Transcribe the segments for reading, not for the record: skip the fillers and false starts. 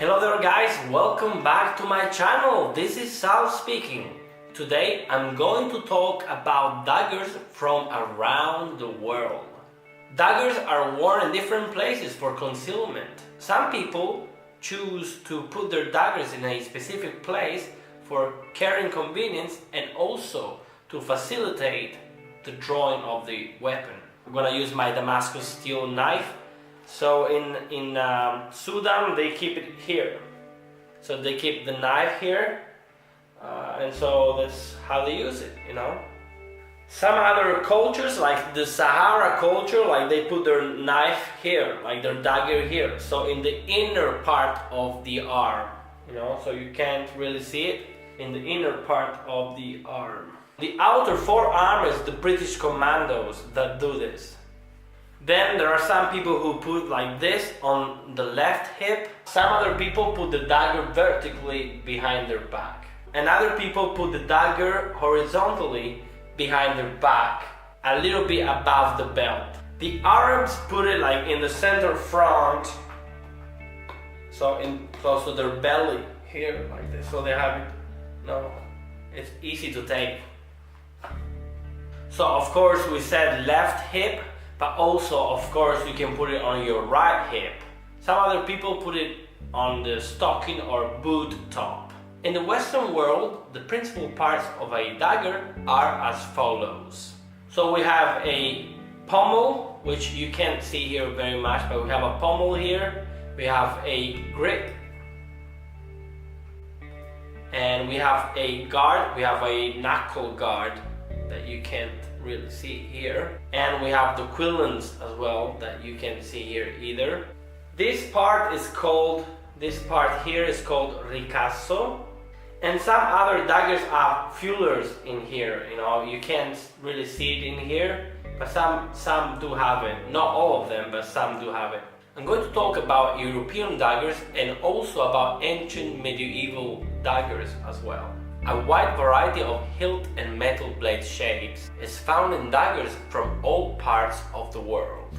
Hello there guys, welcome back to my channel. This is Sal speaking. Today I'm going to talk about daggers from around the world. Daggers are worn in different places for concealment. Some people choose to put their daggers in a specific place for carrying convenience and also to facilitate the drawing of the weapon. I'm gonna use my Damascus steel knife. So in Sudan they keep it here. So they keep the knife here, and so that's how they use it, you know. Some other cultures, like the Sahara culture, like they put their knife here, like their dagger here. So in the inner part of the arm, you know, so you can't really see it in the inner part of the arm. The outer forearm is the British commandos that do this. Then there are some people who put like this on the left hip. Some other people put the dagger vertically behind their back. And other people put the dagger horizontally behind their back, a little bit above the belt. The Arabs put it like in the center front, so in close to their belly here like this. So they have it, no, it's easy to take. So of course we said left hip, but also, of course, you can put it on your right hip. Some other people put it on the stocking or boot top. In the Western world, the principal parts of a dagger are as follows. So we have a pommel, which you can't see here very much, but we have a pommel here. We have a grip. And we have a guard. We have a knuckle guard that you can't really see here, and we have the quillons as well that you can't see here either. This part here is called ricasso, and some other daggers have feelers in here. You know, you can't really see it in here, but some do have it. Not all of them, but some do have it. I'm going to talk about European daggers and also about ancient medieval daggers as well. A wide variety of hilt and metal blade shapes is found in daggers from all parts of the world.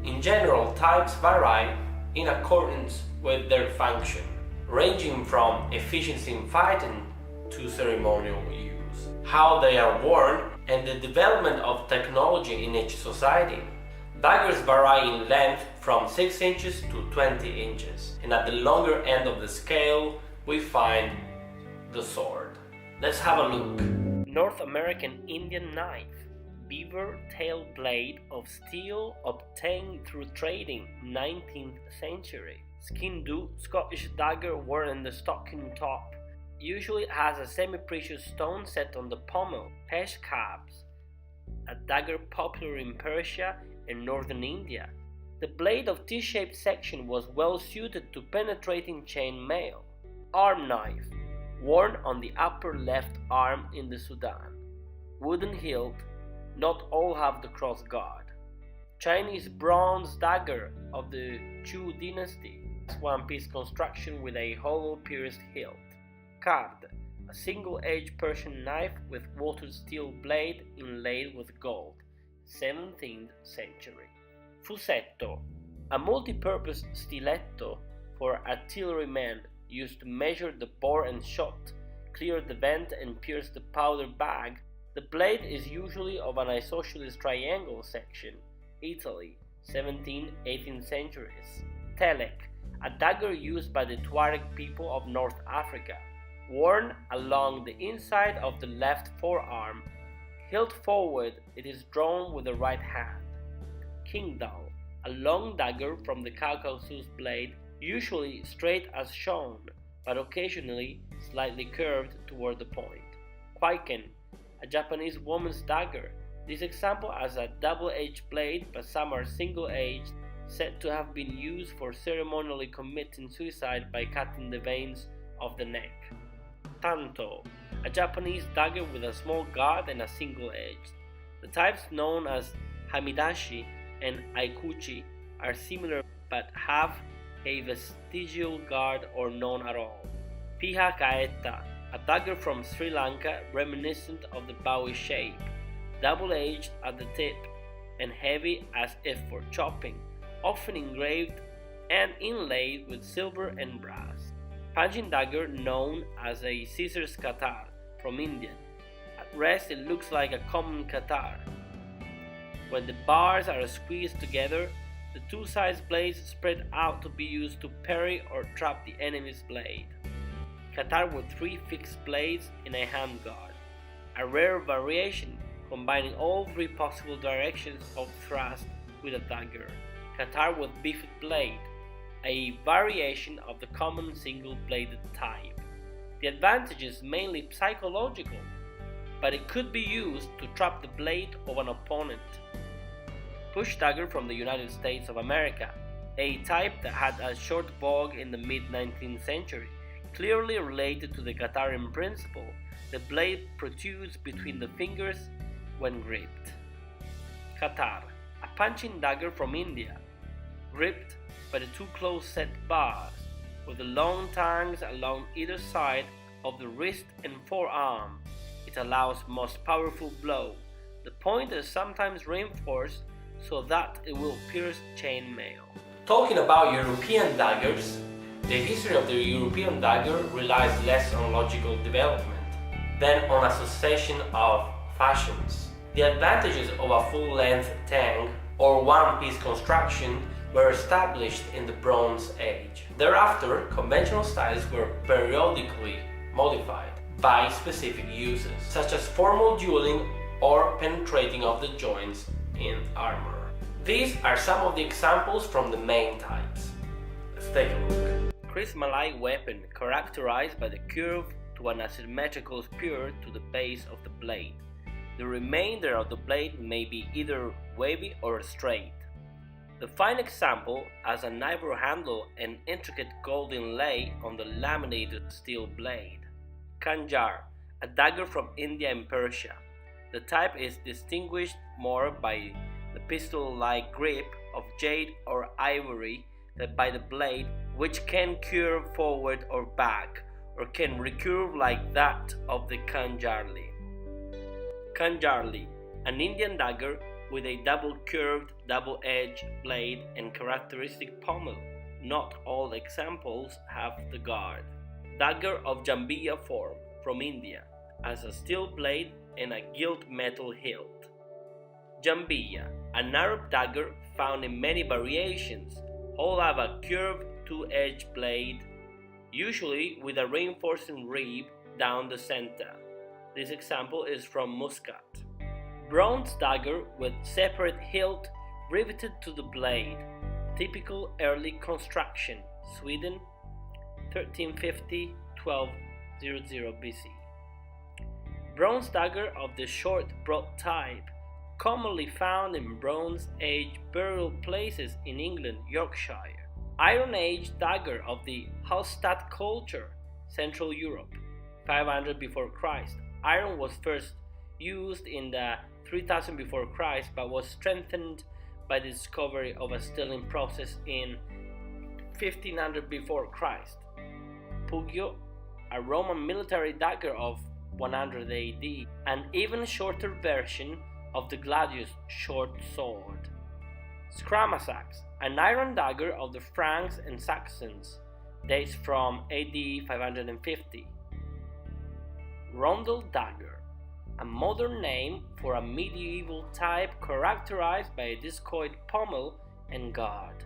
In general, types vary in accordance with their function, ranging from efficiency in fighting to ceremonial use, how they are worn, and the development of technology in each society. Daggers vary in length from 6 inches to 20 inches, and at the longer end of the scale we find the sword. Let's have a look. North American Indian knife, beaver tail blade of steel obtained through trading, 19th century. Skin-do Scottish dagger worn in the stocking top. Usually has a semi-precious stone set on the pommel. Pesh cabs, a dagger popular in Persia and northern India. The blade of T-shaped section was well suited to penetrating chain mail. Arm knife, worn on the upper left arm in the Sudan. Wooden hilt, not all have the cross guard. Chinese bronze dagger of the Chu dynasty, one-piece construction with a hollow pierced hilt. Carved, a single-edged Persian knife with watered steel blade inlaid with gold, 17th century. Fusetto, a multi-purpose stiletto for artillerymen used to measure the bore and shot, clear the vent and pierce the powder bag. The blade is usually of an isosceles triangle section. Italy, 17th-18th centuries. Telek, a dagger used by the Tuareg people of North Africa, worn along the inside of the left forearm. Hilt forward, it is drawn with the right hand. Kingdal, a long dagger from the Caucasus blade, usually straight as shown, but occasionally slightly curved toward the point. Kwaiken, a Japanese woman's dagger. This example has a double-edged blade, but some are single-edged, said to have been used for ceremonially committing suicide by cutting the veins of the neck. Tanto, a Japanese dagger with a small guard and a single edge. The types known as Hamidashi and Aikuchi are similar but have a vestigial guard or none at all. Piha Kaeta, a dagger from Sri Lanka reminiscent of the Bowie shape, double-edged at the tip and heavy as if for chopping, often engraved and inlaid with silver and brass. Hajin Dagger, known as a Caesar's Qatar from India. At rest it looks like a common Qatar. When the bars are squeezed together, the two-sided blades spread out to be used to parry or trap the enemy's blade. Qatar with 3 fixed blades in a handguard, a rare variation combining all 3 possible directions of thrust with a dagger. Qatar with beefed blade, a variation of the common single-bladed type. The advantage is mainly psychological, but it could be used to trap the blade of an opponent. Push dagger from the United States of America, a type that had a short vogue in the mid-19th century, clearly related to the Qatarian principle. The blade protrudes between the fingers when gripped. Qatar, a punching dagger from India, gripped by the 2 close-set bars, with the long tongues along either side of the wrist and forearm. It allows most powerful blow. The point is sometimes reinforced so that it will pierce chainmail. Talking about European daggers, the history of the European dagger relies less on logical development than on a succession of fashions. The advantages of a full-length tang or one-piece construction were established in the Bronze Age. Thereafter, conventional styles were periodically modified by specific uses, such as formal dueling or penetrating of the joints in armor. These are some of the examples from the main types. Let's take a look. Chrismalite weapon characterized by the curve to an asymmetrical spear to the base of the blade. The remainder of the blade may be either wavy or straight. The fine example has an ivory handle and intricate gold inlay on the laminated steel blade. Khanjar, a dagger from India and Persia. The type is distinguished more by the pistol-like grip of jade or ivory than by the blade, which can curve forward or back, or can recurve like that of the Khanjarli. Khanjarli, an Indian dagger with a double-curved, double-edged blade and characteristic pommel. Not all examples have the guard. Dagger of Jambiya form from India, has a steel blade and a gilt metal hilt. Jambiya, an Arab dagger found in many variations. All have a curved 2-edged blade, usually with a reinforcing rib down the center. This example is from Muscat. Bronze dagger with separate hilt riveted to the blade. Typical early construction, Sweden, 1350-1200 BC. Bronze dagger of the short broad type, commonly found in Bronze Age burial places in England, Yorkshire. Iron Age dagger of the Hallstatt culture, Central Europe, 500 before Christ. Iron was first used in the 3000 before Christ, but was strengthened by the discovery of a stilling process in 1500 before Christ. Pugio, a Roman military dagger of 100 AD, an even shorter version of the gladius short sword. Scramasax, an iron dagger of the Franks and Saxons, dates from AD 550. Rundle Dagger, a modern name for a medieval type characterized by a discoid pommel and guard.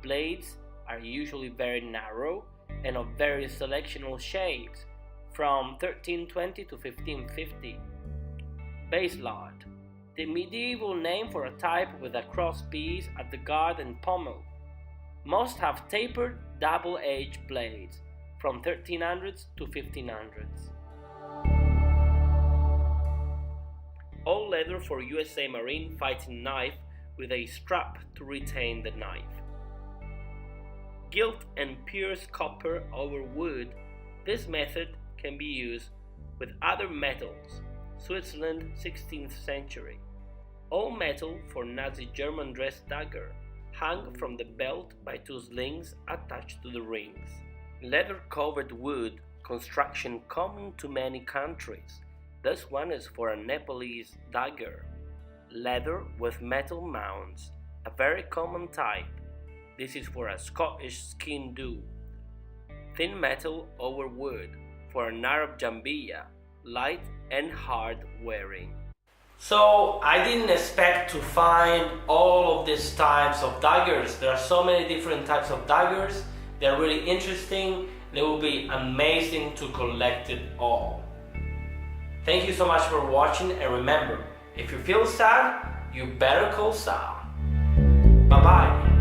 Blades are usually very narrow and of various selectional shapes, from 1320 to 1550. Baselard, the medieval name for a type with a crosspiece at the guard and pommel. Most have tapered double-edged blades, from 1300s to 1500s. All leather for USA Marine fighting knife with a strap to retain the knife. Gilt and pierced copper over wood. This method can be used with other metals. Switzerland, 16th century. All metal for Nazi German dress dagger, hung from the belt by 2 slings attached to the rings. Leather-covered wood construction common to many countries. This one is for a Nepalese dagger. Leather with metal mounts, a very common type. This is for a Scottish skin do. Thin metal over wood for an Arab jambia, light and hard wearing. So I didn't expect to find all of these types of daggers. There are so many different types of daggers. They're really interesting. They will be amazing to collect it all. Thank you so much for watching, and remember, if you feel sad, you better call Sal. Bye bye.